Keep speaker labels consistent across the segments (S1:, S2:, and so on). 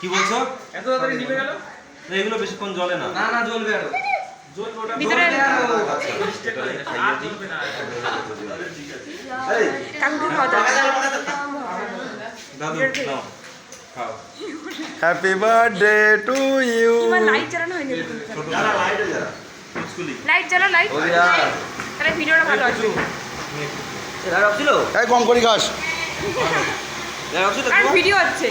S1: কি বলছো? এত তাড়াতাড়ি নিভে গেল? এগুলো বেশিক্ষণ জ্বলে না। না না জ্বলবে আরো। জ্বলবে ওটা ভিতরে আরো। মিস্টেক করে আর জ্বলবে না। ঠিক আছে। এই কাঙ্গু খাও দাদু নাও খাও।
S2: Happy birthday to you.
S3: তোমার লাইট জ্বালানো হয়নি
S1: যারা লাইটে যারা মুশকুলি
S3: লাইট জ্বালা লাইট
S1: ও यार
S3: তাহলে ভিডিওটা ভালো আসবে
S1: এরা ছিল
S2: এই কম করি খাস।
S1: এরা ছিল
S3: আর ভিডিও হচ্ছে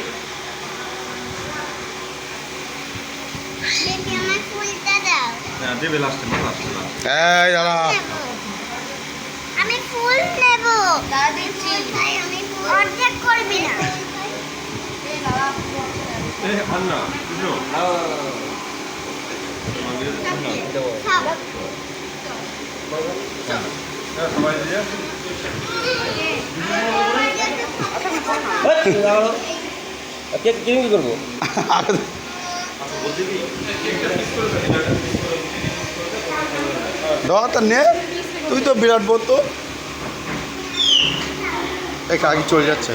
S4: বেবি আমার ফুলটা দাও।
S1: না দেবে লাস্টে না লাস্টে না
S2: এই দাঁড়া।
S4: আমি ফুল নেব। দাদি চাই আমি ফুল অর্ধেক করবি না।
S1: এ আন্না বুঝো
S4: খাও।
S1: সবাই দিয়ে কেক কি করব বলতে কি
S2: দাঁড়া নে, তুই তো বিরাট বলতো। এই কাকি চলে যাচ্ছে।